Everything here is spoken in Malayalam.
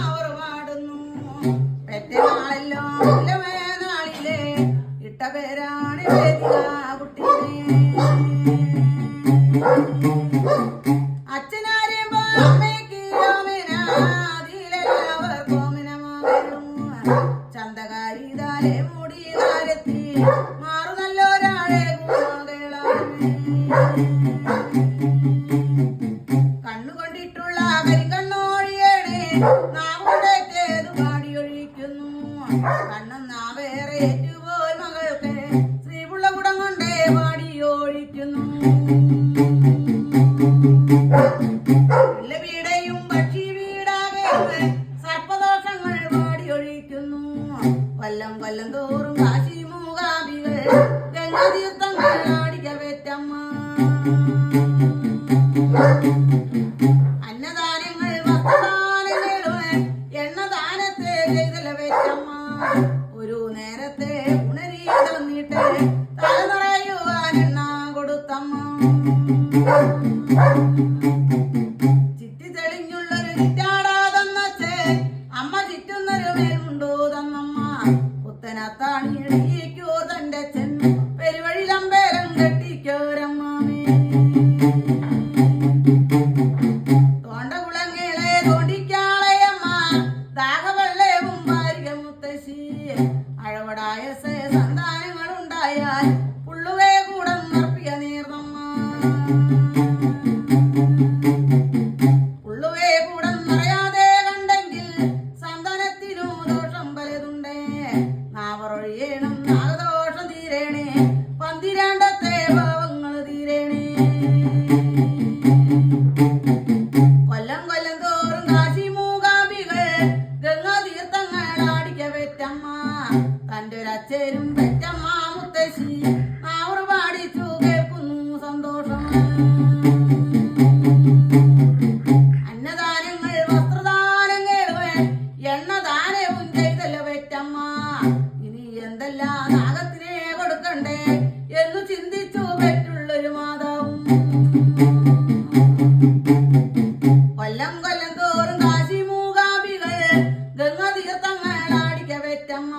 അവർ പാടുന്നു പെറ്റനാളെല്ലോ നാളിലെ ഇട്ട പേരാണ് കുട്ടിയെ അച്ഛനാരെയും ചന്തകാരിതാലെ മൂടി കാലത്തി മാറു നല്ലൊരാളെ കണ്ണുകൊണ്ടിട്ടുള്ള കരിങ്കണ്ണോഴിയേണേ നാവുടേറ്റേതു പാടിയൊഴിക്കുന്നു കണ്ണെന്നാ വേറെ ഏറ്റുപോൽ മകൾക്ക് ശ്രീപുള്ള കുടം കൊണ്ടേ പാടിയൊഴിക്കുന്നു വീടയും പക്ഷി വീടാകെ സർപ്പദോഷങ്ങൾ പാടിയൊഴിക്കുന്നു കൊല്ലം കൊല്ലം തോറും കാശി മൂകാംബികൾ ഗംഗാതീർത്ഥങ്ങൾ ആടിക പെറ്റമ്മ അന്നദാനങ്ങൾ വസ്ത്രദാനങ്ങൾ എണ്ണദാനത്തെ ചെയ്തല പെറ്റമ്മ ഒരു നേരത്തെ ഉണരി തന്നിട്ട് തല നിറയുവാൻ എണ്ണ കൊടുത്തമ്മ ചിറ്റി തെളിഞ്ഞുള്ളൊരു ചിറ്റാടാതെന്നച്ചേ അമ്മ ചുറ്റുന്നൊരു മേലുണ്ടോ തന്നമ്മ പുത്തനത്താണിയിടിക്കോ തന്റെ അച്ഛൻ പെരുവഴിലമ്പേരം കെട്ടിക്കോരമ്മാമേ തോണ്ടകുളങ്ങളെ തോണ്ടിക്കാളയമ്മ ദാഹവെള്ളവും വാരിക മുത്തശ്ശി അഴവടായ സന്താനങ്ങളുണ്ടായാൽ പുള്ളുവേ കൂടം നിർപ്പിയ നീർന്നമ്മ ഉള്ളുവേ കൂടം നിറയാതെ കണ്ടെങ്കിൽ സന്താനത്തിനു ദോഷം പലതുണ്ടേ നാവറൊഴിയേണം നാഗദോഷം തീരേണേ പന്തിരാണ്ടത്തെ ഭാവങ്ങൾ തീരേണേ കൊല്ലം കൊല്ലം തോറും കാശി മൂകാംബികൾ ഗംഗാതീർത്ഥങ്ങൾ ആടിക്ക പെറ്റമ്മ തന്റെ ഒരച്ഛനും പെറ്റമ്മ മുത്തശ്ശി നാവറ് പാടിച്ചു കേൾക്കുന്നു സന്തോഷം അന്നദാനങ്ങൾ വസ്ത്രദാനങ്ങൾ എണ്ണദാനവും ചെയ്തല്ല പെറ്റമ്മ ഇനി എന്തെല്ലാം നാഗത്തിനെ കൊടുക്കണ്ടേ എന്ന് ചിന്തിച്ചു പെറ്റുള്ളൊരു മാതാവും കൊല്ലം കൊല്ലം തോറും കാശി മൂകാംബികൾ ഗംഗാതീർത്ഥങ്ങൾ ആടിക്ക പെറ്റമ്മ